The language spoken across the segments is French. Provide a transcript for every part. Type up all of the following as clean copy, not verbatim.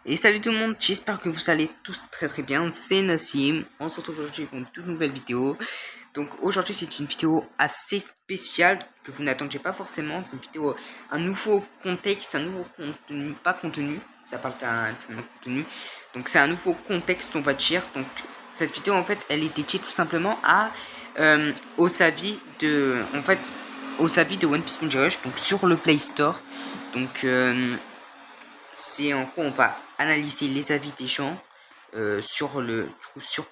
Et salut tout le monde, j'espère que vous allez tous très bien, c'est Nassim, on se retrouve aujourd'hui pour une toute nouvelle vidéo. Donc aujourd'hui c'est une vidéo assez spéciale que vous n'attendiez pas forcément, c'est une vidéo, un nouveau contexte, un nouveau contenu, pas contenu, ça parle d'un contenu, donc c'est un nouveau contexte on va dire. Donc cette vidéo en fait elle est dédiée tout simplement à aux avis de, en fait, aux avis de One Piece Moon Rush, donc sur le Play Store. Donc c'est en gros on va analyser les avis des gens sur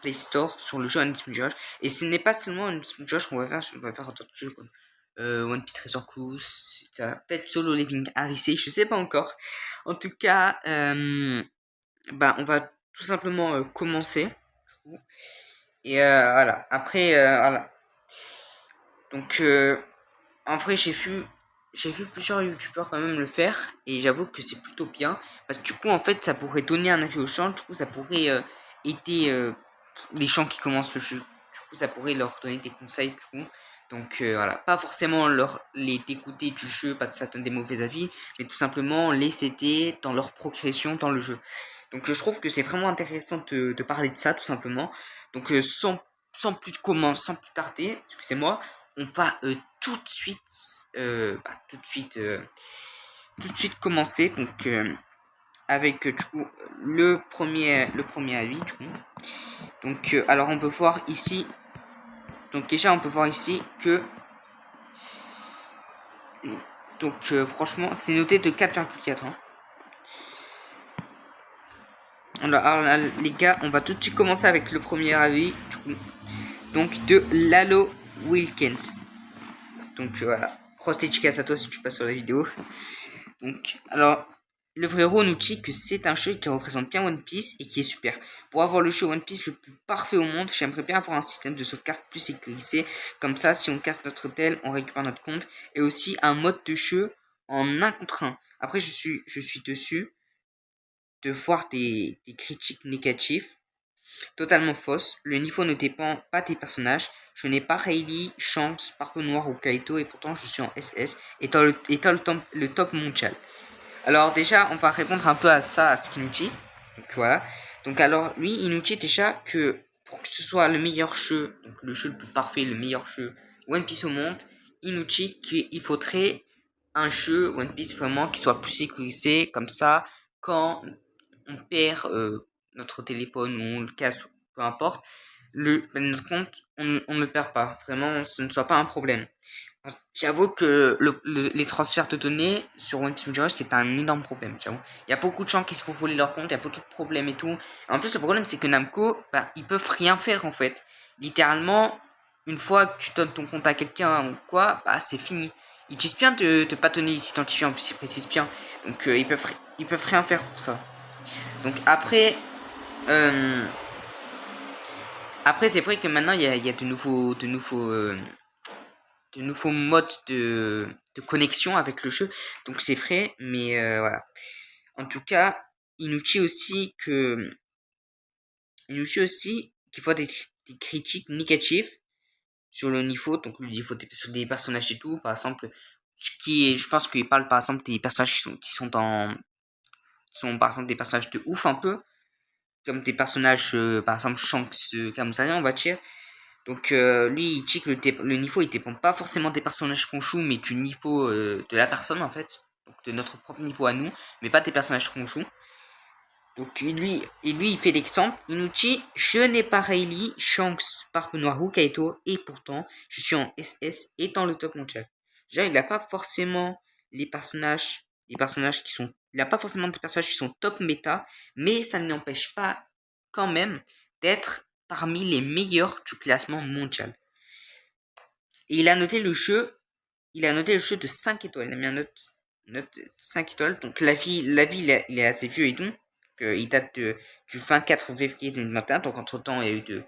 Play Store sur le jeu One Piece Rush. Et ce n'est pas seulement One Piece Rush qu'on va faire, on va faire d'autres jeux comme One Piece Treasure Cruise, peut-être Solo Living Odyssey, je sais pas encore. En tout cas, on va tout simplement commencer. Et voilà, après voilà. Donc en vrai j'ai vu plusieurs youtubeurs quand même le faire et j'avoue que c'est plutôt bien parce que du coup en fait ça pourrait donner un avis aux gens, du coup ça pourrait aider les gens qui commencent le jeu, du coup ça pourrait leur donner des conseils du coup. Donc voilà, pas forcément les dégoûter du jeu parce que ça donne des mauvais avis, mais tout simplement les aider dans leur progression dans le jeu. Donc je trouve que c'est vraiment intéressant de parler de ça tout simplement. Donc sans plus tarder, excusez-moi, on va tout de suite commencer. Donc avec du coup le premier avis du coup. Donc alors on peut voir ici. Donc déjà on peut voir ici que franchement c'est noté de 4,4 hein. Alors là, les gars, on va tout de suite commencer avec le premier avis du coup. Donc de Lalo Wilkins. Donc voilà, grosse dédicace à toi si tu passes sur la vidéo. Donc alors le frérot nous dit que c'est un jeu qui représente bien One Piece et qui est super. Pour avoir le jeu One Piece le plus parfait au monde, j'aimerais bien avoir un système de sauvegarde plus sécurisé. Comme ça, si on casse notre tel, on récupère notre compte. Et aussi un mode de jeu en 1 contre 1. Après, je suis dessus de voir des critiques négatives totalement fausses. Le niveau ne dépend pas des personnages. Je n'ai pas Rayleigh, Shanks, Barbe Noire ou Kaito et pourtant je suis en SS étant le top mondial. Alors déjà, on va répondre un peu à ça, à ce qu'il nous dit. Donc voilà. Donc alors, lui, il nous dit déjà que pour que ce soit le meilleur jeu, donc le jeu le plus parfait, le meilleur jeu One Piece au monde, il nous dit qu'il faudrait un jeu One Piece vraiment qui soit plus sécurisé, comme ça, quand on perd notre téléphone ou on le casse, peu importe, notre compte, on ne le perd pas. Vraiment, ce ne soit pas un problème. J'avoue que les transferts de données sur One Piece Media c'est un énorme problème. J'avoue, il y a beaucoup de gens qui se font voler leur compte, il y a beaucoup de problèmes et tout. Et en plus, le problème c'est que Namco, ils peuvent rien faire en fait. Littéralement, une fois que tu donnes ton compte à quelqu'un ou quoi, c'est fini. Ils disent bien de pas donner les identifiants, en plus ils précisent bien. Donc ils peuvent rien faire pour ça. Donc euh, après c'est vrai que maintenant il y a de nouveaux modes de connexion avec le jeu. Donc c'est vrai, mais voilà. En tout cas, il nous dit aussi que il nous dit aussi qu'il faut des critiques négatives sur le niveau, donc le niveau sur des personnages et tout. Par exemple, je pense qu'il parle par exemple des personnages qui sont par exemple des personnages de ouf un peu, comme des personnages par exemple Shanks, Kamuzaya on va dire. Donc lui il dit que le niveau il dépend pas forcément des personnages qu'on joue mais du niveau de la personne en fait. Donc de notre propre niveau à nous, mais pas des personnages qu'on joue. Donc lui il fait l'exemple, il nous dit je n'ai pas Rayleigh, Shanks, Barbe Noire ou Kaito et pourtant je suis en SS et dans le top mondial. Déjà il n'a pas forcément les personnages qui sont, il n'a pas forcément des personnages qui sont top méta, mais ça ne l'empêche pas quand même d'être parmi les meilleurs du classement mondial. Et il a noté le jeu de 5 étoiles. Il a mis un note 5 étoiles. Donc il est assez vieux et tout. Il date du 24 février 2021. Donc entre temps, il y a eu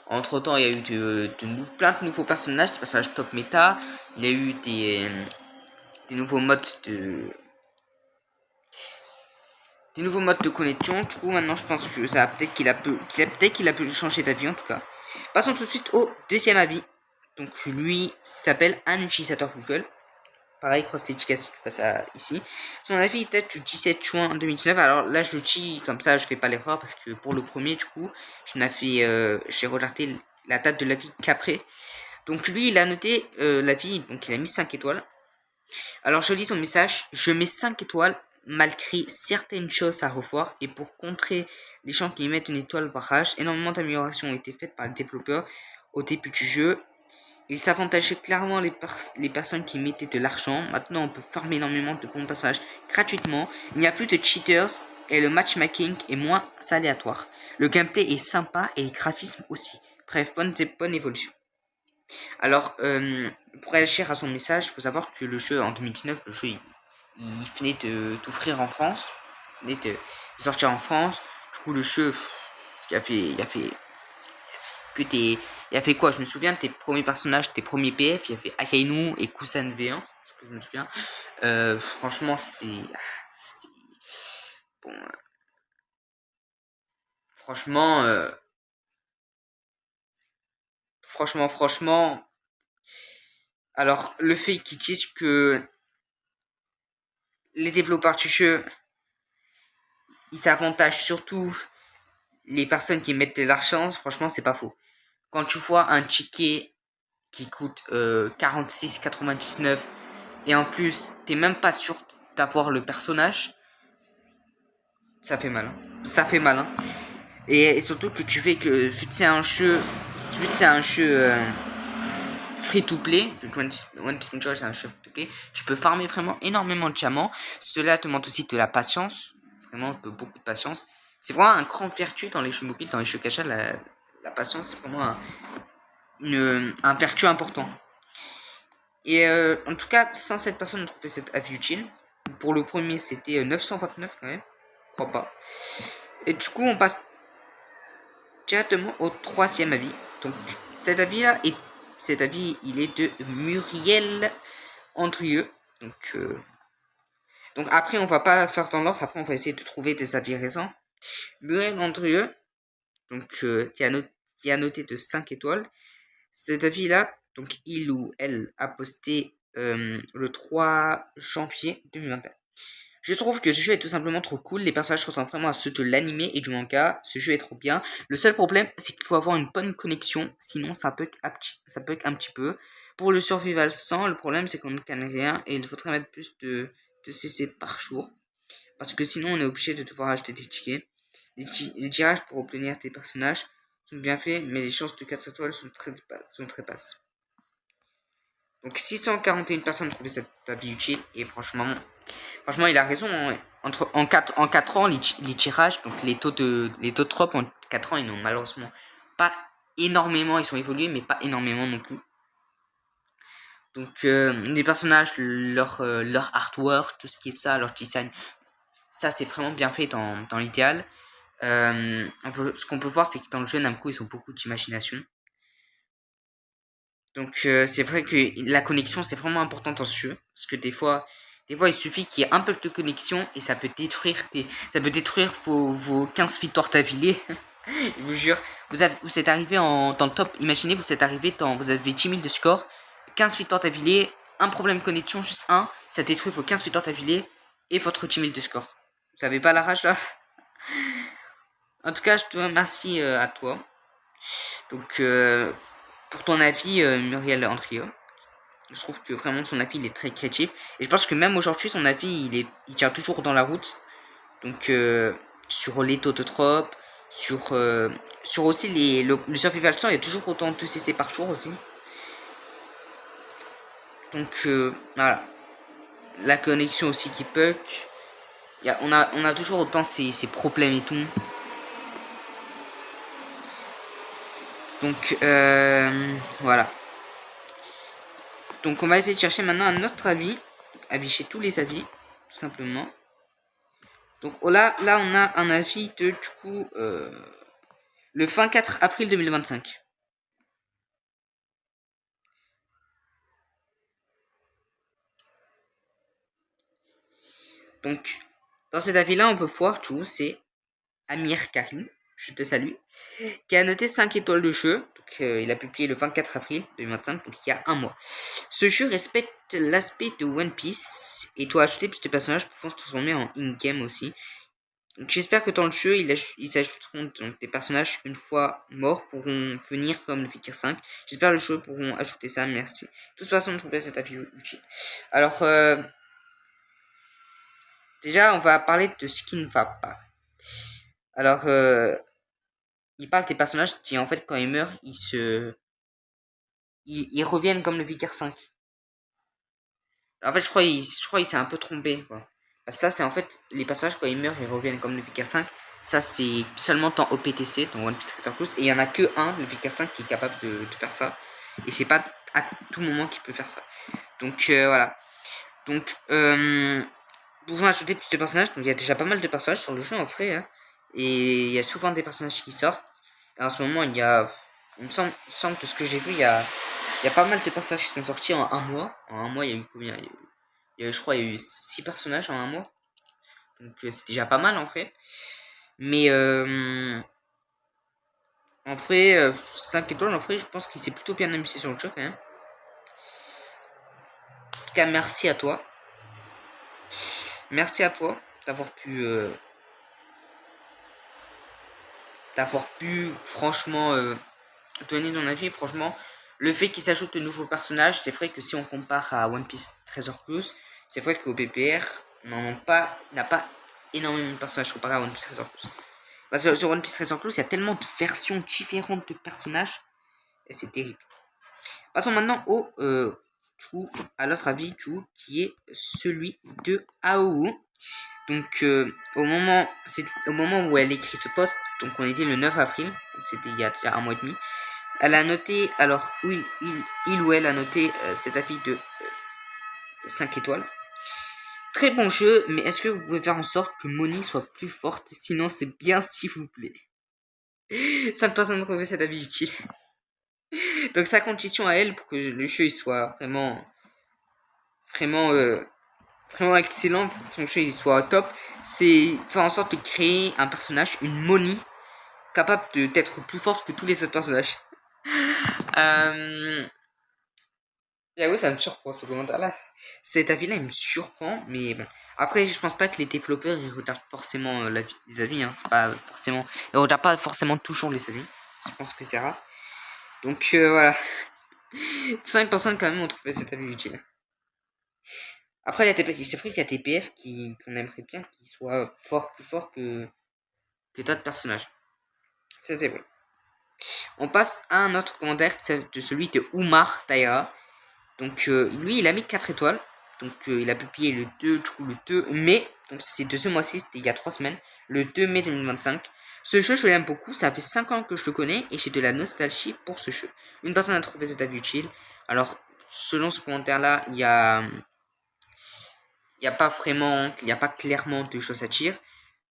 entre temps, il y a eu plein de nouveaux personnages, des personnages top méta. Il y a eu des nouveaux modes de connexion. Du coup, maintenant, je pense que ça peut-être qu'il a pu changer d'avis en tout cas. Passons tout de suite au deuxième avis. Donc lui s'appelle un utilisateur Google. pareil, CrossStitchCast, si tu passes ici. Son avis date du 17 juin 2019. Alors là, je le dis comme ça, je fais pas l'erreur parce que pour le premier, du coup, j'ai regardé la date de l'avis qu'après. Donc lui, il a noté l'avis, donc il a mis 5 étoiles. Alors je lis son message. Je mets 5 étoiles malgré certaines choses à revoir et pour contrer les gens qui mettent une étoile par rage. Énormément d'améliorations ont été faites par le développeur au début du jeu. Il s'avantageait clairement les personnes qui mettaient de l'argent. Maintenant, on peut farmer énormément de bons personnages gratuitement. Il n'y a plus de cheaters et le matchmaking est moins aléatoire. Le gameplay est sympa et les graphismes aussi. Bref, bonne évolution. Alors, pour réagir à son message, il faut savoir que le jeu, en 2019, le jeu, il venait d'ouvrir en France. Il venait de sortir en France. Du coup, le jeu, il a fait que tes... Il a fait quoi? Je me souviens de tes premiers personnages, tes premiers PF. Il y avait Akainu et Kusan V1. Ce que je me souviens. Franchement, bon, franchement, franchement. Alors, le fait qu'ils disent que les développeurs du jeu, ils s'avantagent surtout les personnes qui mettent de l'argent, franchement, c'est pas faux. Quand tu vois un ticket qui coûte 46,99 et en plus, t'es même pas sûr d'avoir le personnage, ça fait mal. Hein. Ça fait mal. Hein. Et surtout que tu fais que, vu que c'est un jeu, free to play, One Piece Major c'est un jeu free to play, tu peux farmer vraiment énormément de diamants. Cela te montre aussi de la patience, vraiment beaucoup de patience. C'est vraiment un grand vertu dans les jeux mobiles, dans les jeux gacha, la patience c'est vraiment un vertu important. Et en tout cas, 107 personnes ont trouvé cet avis utile. Pour le premier, c'était 929 quand même. Je crois pas. Et du coup, on passe directement au troisième avis. Donc, cet avis-là, il est de Muriel Andrieux. Donc après, on va pas faire dans l'ordre. Après, on va essayer de trouver des avis récents. Muriel Andrieux, donc qui a noté de 5 étoiles. Cet avis-là, donc il ou elle a posté le 3 janvier 2021. Je trouve que ce jeu est tout simplement trop cool, les personnages ressemblent vraiment à ceux de l'anime et du manga, ce jeu est trop bien. Le seul problème, c'est qu'il faut avoir une bonne connexion, sinon ça bug un petit peu. Pour le survival 100, le problème c'est qu'on ne gagne rien et il faudrait mettre plus de CC par jour. Parce que sinon on est obligé de devoir acheter des tickets. Les tirages pour obtenir tes personnages sont bien faits, mais les chances de 4 étoiles sont très basses. Donc 641 personnes ont trouvé cet avis utile et franchement il a raison. Hein. En 4 ans, les tirages, donc les taux de drop en 4 ans, ils n'ont malheureusement pas énormément, ils sont évolués, mais pas énormément non plus. Donc les personnages, leur artwork, tout ce qui est ça, leur design, ça c'est vraiment bien fait dans l'idéal. Ce qu'on peut voir, c'est que dans le jeu Namco, ils ont beaucoup d'imagination. Donc c'est vrai que la connexion c'est vraiment important dans ce jeu parce que des fois il suffit qu'il y ait un peu de connexion et ça peut détruire vos 15 victoires d'affilée. Je vous jure, vous êtes arrivé dans le top, imaginez vous êtes arrivé vous avez 10 000 de score, 15 victoires d'affilée, un problème de connexion, juste un, ça détruit vos 15 victoires d'affilée et votre 10 000 de score. Vous avez pas la rage là? En tout cas, je te remercie à toi. Donc pour ton avis, Muriel Andrieux. Je trouve que vraiment son avis il est très créatif. Et je pense que même aujourd'hui son avis il tient toujours dans la route. Donc sur les taux de trop, sur aussi le survival 100, il y a toujours autant de CC par jour aussi. Donc voilà. La connexion aussi qui bug. On a toujours autant ces problèmes et tout. Donc voilà. Donc on va essayer de chercher maintenant un autre avis. Afficher tous les avis, tout simplement. Donc là on a un avis de du coup le 24 avril 2025. Donc dans cet avis là on peut voir tout c'est Amir Karim. je te salue, qui a noté 5 étoiles de jeu. Donc, il a publié le 24 avril 2025, donc il y a un mois. Ce jeu respecte l'aspect de One Piece et doit ajouter plus de personnages pour se transformer en in-game aussi. Donc, j'espère que dans le jeu, ils ajouteront donc des personnages une fois morts pourront venir comme le Figure 5. J'espère que le jeu pourront ajouter ça, merci. De toute façon, trouver cet avis utile. Alors, déjà, on va parler de ce qui ne va pas. Alors, il parle des personnages qui, en fait, quand ils meurent, ils reviennent comme le Vicar 5. En fait, je crois qu'il s'est un peu trompé, quoi. Parce que ça, c'est en fait, les personnages, quand ils meurent, ils reviennent comme le Vicar 5. Ça, c'est seulement dans OPTC, dans One Piece Treasure Cruise. Et il y en a que un, le Vicar 5, qui est capable de faire ça. Et c'est pas à tout moment qu'il peut faire ça. Donc, voilà. Donc, pouvons ajouter plus de personnages. Donc, il y a déjà pas mal de personnages sur le jeu, en vrai, hein. Et il y a souvent des personnages qui sortent. Et en ce moment, il me semble que ce que j'ai vu, il y a pas mal de personnages qui sont sortis en un mois. En un mois, il y a eu combien? Je crois, il y a eu 6 personnages en un mois. Donc, c'est déjà pas mal, en fait. Mais, en vrai, 5 étoiles, en vrai, je pense qu'il s'est plutôt bien amusé sur le jeu, quand même. En tout cas, merci à toi. Merci à toi d'avoir pu franchement donner ton avis. Franchement, le fait qu'il s'ajoute de nouveaux personnages, c'est vrai que si on compare à One Piece Treasure Cruise, c'est vrai qu'au PPR n'a pas énormément de personnages comparé à One Piece Treasure Cruise. Parce que sur One Piece Treasure Cruise, il y a tellement de versions différentes de personnages et c'est terrible. Passons maintenant à l'autre avis, qui est celui de Aou. Donc au moment où elle écrit ce post, donc on était le 9 avril, donc c'était il y a déjà un mois et demi. Elle a noté, alors il ou elle a noté cet avis de 5 étoiles. Très bon jeu, mais est-ce que vous pouvez faire en sorte que Moni soit plus forte? Sinon c'est bien s'il vous plaît. 5 personnes ont trouvé cet avis utile. Donc sa condition à elle pour que le jeu soit vraiment excellent, pour que son jeu soit top, c'est faire en sorte de créer un personnage, une Moni, capable d'être plus forte que tous les autres personnages. J'avoue, ça me surprend ce commentaire-là. Cet avis-là, il me surprend, mais bon. Après, je pense pas que les développeurs ils regardent forcément les avis. Hein. C'est pas forcément, ils regardent pas forcément toujours les avis. Je pense que c'est rare. Donc voilà. 5 personnes quand même ont trouvé cet avis utile. Après, c'est vrai qu'il y a TPF qu'on aimerait bien qu'il soit plus fort que d'autres personnages. C'était vrai. On passe à un autre commentaire, de celui de Oumar Taïra. Donc lui, il a mis 4 étoiles. Donc il a publié le 2 mai. Donc c'est de ce mois-ci, c'était il y a 3 semaines. Le 2 mai 2025. Ce jeu, je l'aime beaucoup. Ça fait 5 ans que je le connais et j'ai de la nostalgie pour ce jeu. Une personne a trouvé cet avis utile. Alors, selon ce commentaire-là, il y a pas clairement de choses à dire.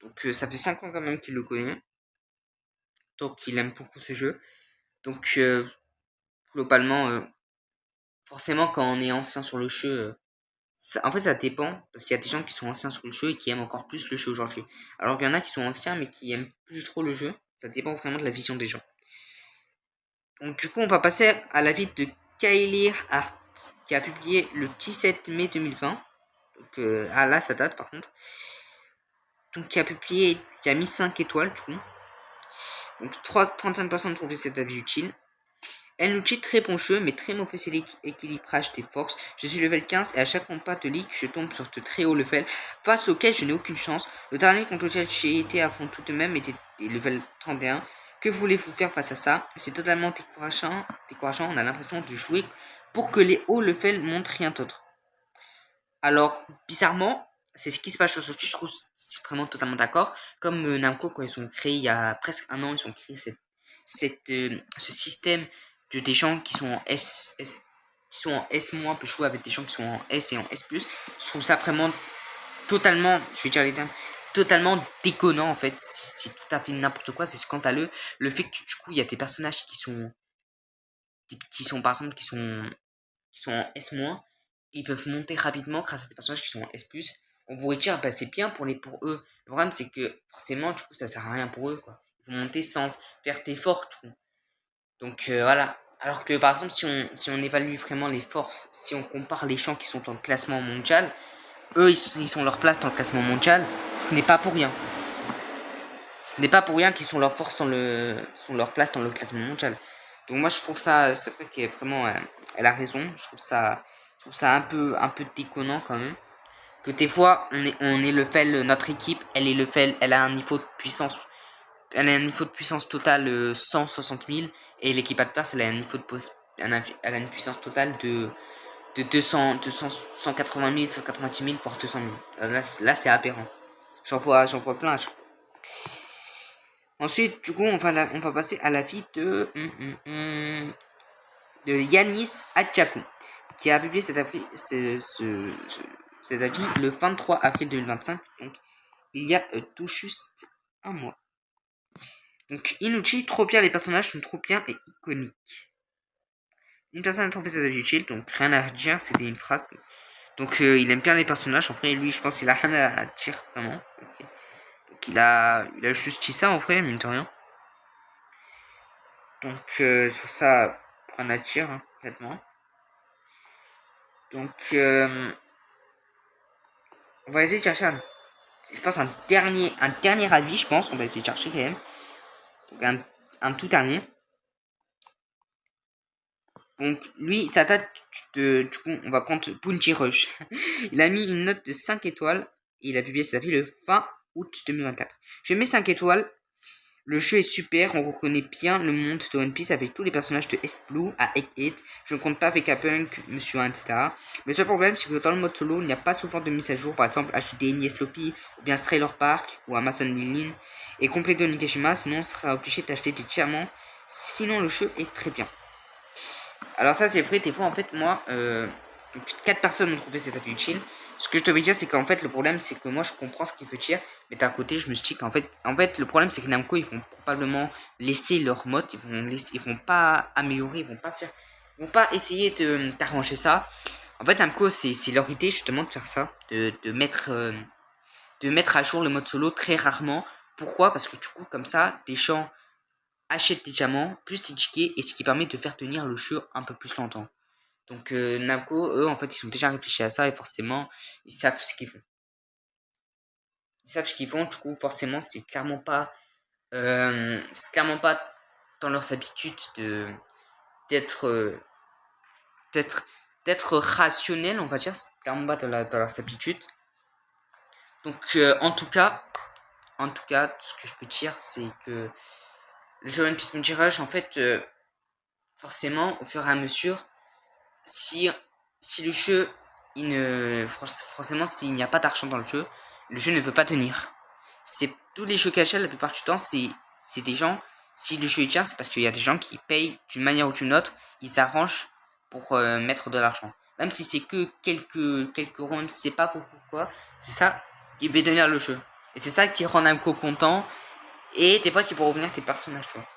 Donc ça fait 5 ans quand même qu'il le connaît. Donc il aime beaucoup ce jeu. Donc globalement, forcément quand on est ancien sur le jeu, en fait ça dépend. Parce qu'il y a des gens qui sont anciens sur le jeu et qui aiment encore plus le jeu aujourd'hui. Alors qu'il y en a qui sont anciens mais qui aiment plus trop le jeu. Ça dépend vraiment de la vision des gens. Donc du coup on va passer à l'avis de Kylie Hart, qui a publié le 17 mai 2020. Donc là ça date par contre. Donc qui a mis 5 étoiles du coup. Donc 35% ont trouvé cet avis utile. Elle nous dit très bon jeu, mais très mauvais équilibrage des forces. Je suis level 15 et à chaque combat de ligue, je tombe sur de très hauts level, face auquel je n'ai aucune chance. Le dernier contre lequel j'ai été à fond tout de même était level 31. Que voulez-vous faire face à ça? C'est totalement décourageant. On a l'impression de jouer pour que les hauts levels montrent rien d'autre. Alors, bizarrement, c'est ce qui se passe aujourd'hui, je trouve c'est vraiment totalement d'accord. Comme Namco, quand ils sont créés il y a presque un an, ils ont créé ce système de des gens qui sont en qui sont en S- peut jouer avec des gens qui sont en S et en S+. Je trouve ça vraiment totalement, je vais dire les termes, totalement déconnant en fait. C'est tout à fait n'importe quoi, c'est scandaleux. Le fait que du coup, il y a des personnages qui sont par exemple, qui sont en S-, ils peuvent monter rapidement grâce à des personnages qui sont en S+. On pourrait dire, bah, c'est bien pour eux. Le problème, c'est que forcément, du coup, ça sert à rien pour eux, quoi. Ils monter sans faire d'efforts, tu vois. Donc voilà. Alors que par exemple, si on évalue vraiment les forces, si on compare les champs qui sont dans le classement mondial, eux ils sont leur place dans le classement mondial, ce n'est pas pour rien. Ce n'est pas pour rien qu'ils sont leur force sont leur place dans le classement mondial. Donc moi je trouve ça, c'est vrai qu'elle vraiment, elle a raison. Je trouve ça un peu déconnant quand même. Que des fois on est le fel, notre équipe, elle a un niveau de puissance, elle a un niveau de puissance totale 160 000 et l'équipe adverse elle a un niveau de elle a une puissance totale de 180 000, 190 000 voire 200 000. Là c'est aberrant. J'en vois plein. Ensuite, du coup, on va passer à la vie de Yanis Adjakou, qui a publié cet avis le 23 avril 2025, donc il y a tout juste un mois. Donc, Inuchi, trop bien, les personnages sont trop bien et iconiques. Une personne a trompé cet avis utile, donc rien à dire, c'était une phrase. Donc, il aime bien les personnages, en vrai, lui, je pense qu'il a rien à dire, vraiment. Donc, il a juste dit ça, en vrai, mine de rien. Donc sur ça, on attire hein, complètement. Donc on va essayer de chercher un dernier avis, je pense. On va essayer de chercher quand même. Donc un tout dernier. Donc lui, sa date du coup, on va prendre Punji Rush. Il a mis une note de 5 étoiles et il a publié cet avis le 20 août 2024. Je mets 5 étoiles. Le jeu est super, on reconnaît bien le monde de One Piece avec tous les personnages de Est Blue à Egg. Je ne compte pas avec Punk, Monsieur 1, etc. Mais le seul problème, c'est que dans le mode solo, il n'y a pas souvent de mise à jour, par exemple acheter Enies Lobby, ou bien Trailer Park, ou Amazon Lilin, et compléter Onigashima, sinon on sera obligé d'acheter des diamants, sinon le jeu est très bien. Alors ça c'est vrai, des fois en fait moi, 4 personnes ont trouvé cet avis utile. Ce que je te veux dire, c'est qu'en fait, le problème, c'est que moi, je comprends ce qu'il veut dire. Mais d'un côté, je me dis qu'en fait, le problème, c'est que Namco, ils vont probablement laisser leur mode. Ils vont pas améliorer, ils vont pas essayer d'arranger ça. En fait, Namco, c'est leur idée, justement, de faire ça. De mettre à jour le mode solo très rarement. Pourquoi? Parce que du coup, comme ça, des gens achètent des diamants, plus des tickets, et ce qui permet de faire tenir le jeu un peu plus longtemps. Donc Namco, eux, en fait, ils ont déjà réfléchi à ça et forcément, ils savent ce qu'ils font. Ils savent ce qu'ils font, du coup, forcément, c'est clairement pas dans leurs habitudes d'être d'être rationnel, on va dire. C'est clairement pas dans leurs habitudes. Donc en tout cas, ce que je peux dire, c'est que le jeu One Piece Multi Rush, en fait, forcément, au fur et à mesure, si le jeu forcément s'il n'y a pas d'argent dans le jeu ne peut pas tenir. C'est tous les jeux cachés la plupart du temps, c'est des gens, si le jeu tient, c'est parce qu'il y a des gens qui payent d'une manière ou d'une autre, ils s'arrangent pour mettre de l'argent. Même si c'est que quelques rondes, c'est pas beaucoup quoi, c'est ça qui va tenir le jeu. Et c'est ça qui rend Namco content et des fois qui vont revenir tes personnages, tu vois.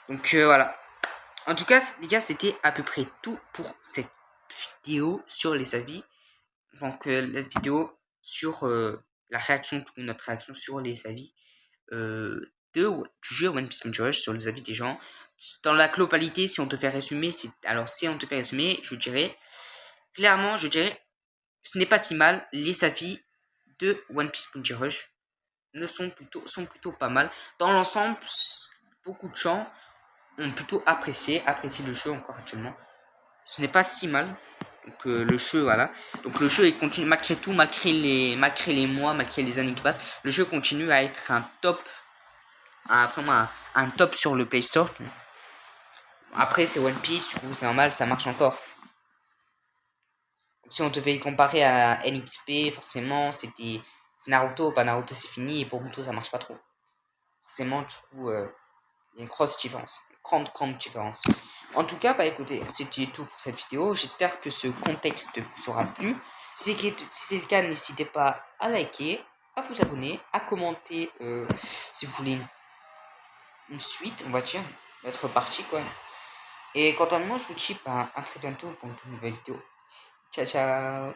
Donc voilà. En tout cas, les gars, c'était à peu près tout pour cette vidéo sur les avis. Donc, la vidéo sur la réaction, notre réaction sur les avis du jeu One Piece Multi Rush, sur les avis des gens. Dans la globalité, si on te fait résumer, je dirais, clairement, ce n'est pas si mal. Les avis de One Piece Multi Rush sont plutôt pas mal. Dans l'ensemble, beaucoup de gens ont plutôt apprécié le jeu encore actuellement. Ce n'est pas si mal. Donc le jeu, voilà. Donc le jeu il continue malgré tout, malgré les mois, malgré les années qui passent, le jeu continue à être un top, vraiment un top sur le Play Store. Après c'est One Piece, du coup c'est normal, ça marche encore. Donc, si on te fait comparer à NXP, forcément c'était Naruto, pas Naruto c'est fini et Boruto ça marche pas trop. Forcément du coup il y a une grosse différence. Grande différence. En tout cas, bah écoutez, c'était tout pour cette vidéo. J'espère que ce contexte vous aura plu. Si c'est le cas, n'hésitez pas à liker, à vous abonner, à commenter si vous voulez une suite, on va dire, notre partie quoi. Et quant à moi, je vous dis à très bientôt pour une toute nouvelle vidéo. Ciao ciao.